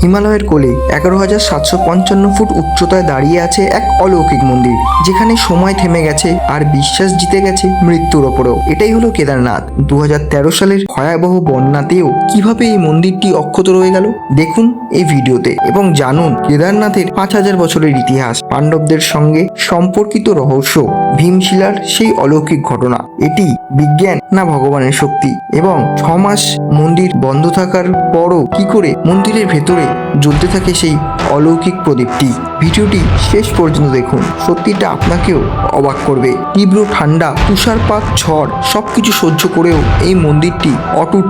হিমালয়ের কোলে 11,755 ফুট উচ্চতায় দাঁড়িয়ে আছে এক অলৌকিক মন্দির, যেখানে সময় থেমে গেছে আর বিশ্বাস জিতে গেছে মৃত্যুর ওপরেও। এটাই হলো কেদারনাথ। 2013 সালের ভয়াবহ বন্যাতেও কিভাবে এই মন্দিরটি অক্ষত রয়ে গেল দেখুন এই ভিডিওতে, এবং জানুন কেদারনাথের 5,000 বছরের ইতিহাস, পাণ্ডবদের সঙ্গে সম্পর্কিত রহস্য, ভীমশিলার সেই অলৌকিক ঘটনা। এটি বিজ্ঞান না ভগবানের শক্তি, এবং 6 মাস মন্দির বন্ধ থাকার পরও কি করে মন্দিরের ভেতরে জ্বলতে থাকে সেই অলৌকিক প্রদীপটি। ভিডিওটি শেষ পর্যন্ত দেখুন, সত্যিটা আপনাকেও অবাক করবে। তীব্র ঠান্ডা, তুষারপাত, ঝড় সবকিছু সহ্য করেও এই মন্দিরটি অটুট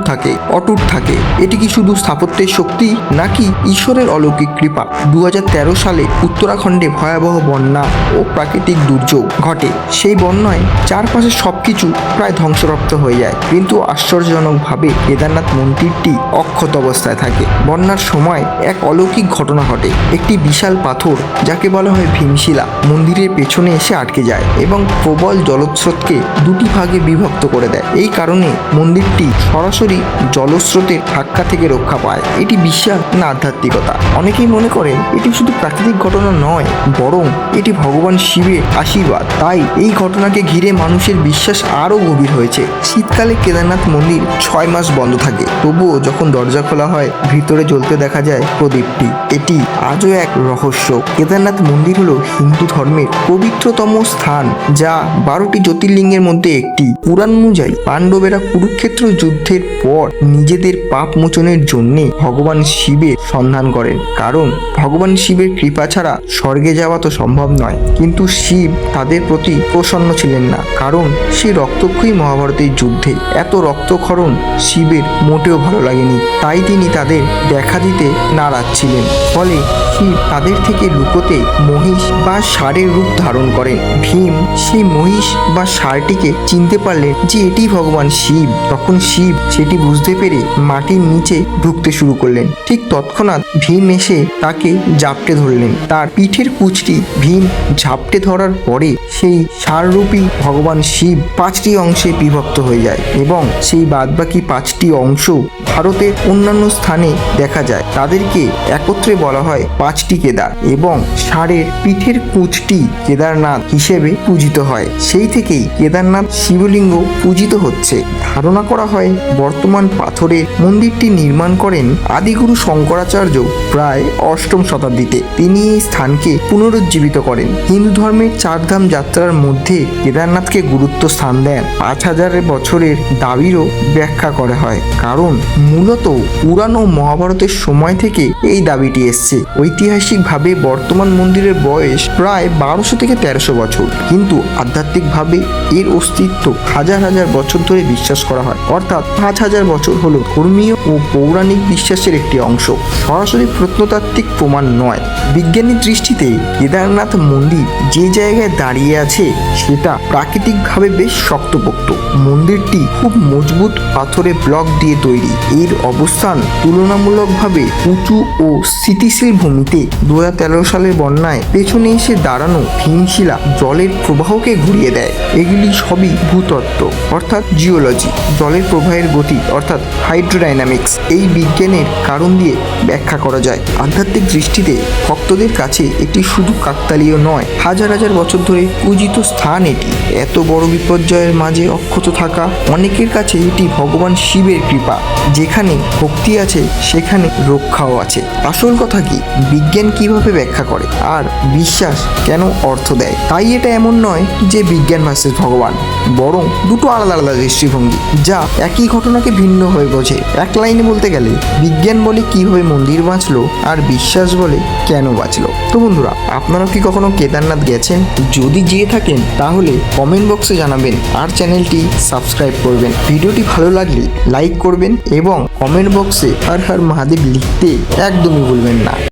থাকে। এটি কি শুধু স্থাপত্যের শক্তি নাকি ঈশ্বরের অলৌকিক কৃপা? 2013 সালে উত্তরাখণ্ডে ভয়াবহ বন্যা ও প্রাকৃতিক দুর্যোগ ঘটে। সেই বন্যায় চারপাশে সবকিছু প্রায় ধ্বংসপ্রাপ্ত হয়ে যায়, কিন্তু আশ্চর্যজনকভাবে কেদারনাথ মন্দিরটি অক্ষত অবস্থায় থাকে। বন্যার সময় এক অলৌকিক ঘটনা ঘটে। একটি বিশাল পাথর, যাকে বলা হয় ভীমশিলা, মন্দিরের পেছনে এসে আটকে যায় এবং প্রবল জলস্রোতকে দুটি ভাগে বিভক্ত করে দেয়। এই কারণে মন্দিরটি সরাসরি জলস্রোতের ধাক্কা থেকে রক্ষা পায়। এটি বিশ্বাস না আধ্যাত্মিকতা? অনেকেই মনে করেন এটি শুধু প্রাকৃতিক ঘটনা নয়, বরং এটি ভগবান শিবের আশীর্বাদ। তাই এই ঘটনাকে ঘিরে মানুষের বিশ্বাস আরও গভীর হয়েছে। শীতকালে কেদারনাথ মন্দির 6 মাস বন্ধ থাকে, তবুও যখন দরজা খোলা হয় ভিতরে জ্বলতে দেখা যায় প্রদীপটি। এটি আজও এক রহস্য। কেদারনাথ মন্দির হলো হিন্দু ধর্মের পবিত্রতম স্থান, যা 12টি জ্যোতির্লিঙ্গের মধ্যে একটি। পুরাণ অনুযায়ী পাণ্ডবেরা কুরুক্ষেত্র যুদ্ধের পর নিজেদের পাপ মোচনের জন্য ভগবান শিবের সন্ধান করেন, কারণ ভগবান শিবের কৃপা ছাড়া স্বর্গে যাওয়া তো সম্ভব নয়। কিন্তু শিব তাদের প্রতি প্রসন্ন ছিলেন না, কারণ সেই রক্তক্ষয়ী মহাভারতের যুদ্ধে এত রক্তক্ষরণ শিবের মোটেও ভালো লাগেনি। তাই তিনি তাদের দেখা দিতে নারাজ ছিলেন। ফলে শিব তাদের থেকে লুকোতে মহিষ বা ষাঁড়ের রূপ ধারণ করেন। ভীম সেই মহিষ বা ষাঁড়টিকে চিনতে পারলেন যে এটি ভগবান শিব। তখন শিব সেটি বুঝতে পেরে মাটির নিচে ঢুকতে শুরু করলেন। ঠিক তৎক্ষণাৎ ভীম এসে তাকে জাপটে ধরলেন। তার পিঠের কুচটি ভীম ঝাপটে ধরার পরে সেই ষাঁড়রূপী ভগবান শিব 5টি অংশে বিভক্ত হয়ে যায়, এবং সেই বাদবাকি 5টি অংশ ভারতের অন্যান্য স্থানে দেখা যায়। তাদেরকে একত্রে বলা হয় 5টি কেদার, এবং ষাঁড়ের পিঠের কুচটি কেদারনাথ হিসেবে পূজিত হয়। সেই থেকেই কেদারনাথ শিবলিঙ্গ পূজিত হচ্ছে। ধারণা করা হয় বর্তমান পাথরের মন্দিরটি নির্মাণ করেন আদিগুরু শঙ্করাচার্য প্রায় 8ম শতাব্দীতে। তিনি এই স্থানকে পুনরুজ্জীবিত করেন। হিন্দু ধর্মের 4 ধাম যাত্রার মধ্যে কেদারনাথকে গুরুত্ব স্থান দেন। 5,000 বছরের দাবিরও ব্যাখ্যা করা হয়, কারণ মূলত পুরাণ ও মহাভারতের সময় থেকে এই দাবিটি এসছে। ঐতিহাসিকভাবে বর্তমান মন্দিরের বয়স প্রায় 1200 থেকে 1300 বছর, কিন্তু আধ্যাত্মিকভাবে এর অস্তিত্ব হাজার হাজার বছর ধরে বিশ্বাস করা হয়। অর্থাৎ 5,000 বছর হলো ধর্মীয় ও পৌরাণিক বিশ্বাসের একটি অংশ, সরাসরি প্রত্নতাত্ত্বিক প্রমাণ নয়। বিজ্ঞানী দৃষ্টিতে কেদারনাথ মন্দির যে জায়গায় দাঁড়িয়ে আছে সেটা প্রাকৃতিকভাবে বেশ শক্তপোক্ত। মন্দিরটি খুব মজবুত পাথরের ব্লক দিয়ে তৈরি। এর অবস্থান তুলনামূলকভাবে উঁচু ও স্থিতিশীল ভূমিতে। 2013 সালের বন্যায় পেছনে এসে দাঁড়ানো ভীমশিলা জলের প্রবাহকে ঘুরিয়ে দেয়। এগুলি সবই ভূতত্ত্ব অর্থাৎ জিওলজি, জলের প্রবাহের গতি অর্থাৎ হাইড্রোডাইনামিক্স। এই বিজ্ঞানের কারণ দিয়ে ব্যাখ্যা করা যায়। আধ্যাত্মিক দৃষ্টিতে ভক্তদের কাছে এটি শুধু কাকতালীয় নয়, হাজার হাজার বছর ধরে পূজিত স্থান। এটি এত বড় বিপর্যয়ের মাঝে অক্ষত থাকা, অনেকের কাছে এটি ভগবান শিবের কৃপা। যেখানে ভক্তি আছে সেখানে রক্ষাও আছে। আসল কথা কি, বিজ্ঞান কিভাবে ব্যাখ্যা করে আর বিশ্বাস কেন অর্থ দেয়? তাই এটা এমন নয় যে বিজ্ঞান ভার্সেস ভগবান, বরং দুটো আলাদা আলাদা দৃষ্টিভঙ্গি যা একই ঘটনাকে ভিন্ন হয়ে বোঝে। এক লাইনে বলতে গেলে বিজ্ঞান বলে কিভাবে মন্দির বাঁচলো, আর বিশ্বাস বলে কেন বাঁচলো। তো বন্ধুরা, আপনারা কি কখনো কেদারনাথ গেছেন? যদি যেয়ে থাকেন তাহলে কমেন্ট বক্সে জানাবেন, আর চ্যানেলটি সাবস্ক্রাইব করবেন। ভিডিওটি ভালো লাগলে লাইক করবেন এবং কমেন্ট বক্সে হর হর মহাদেব লিখতে একদমই ভুলবেন না।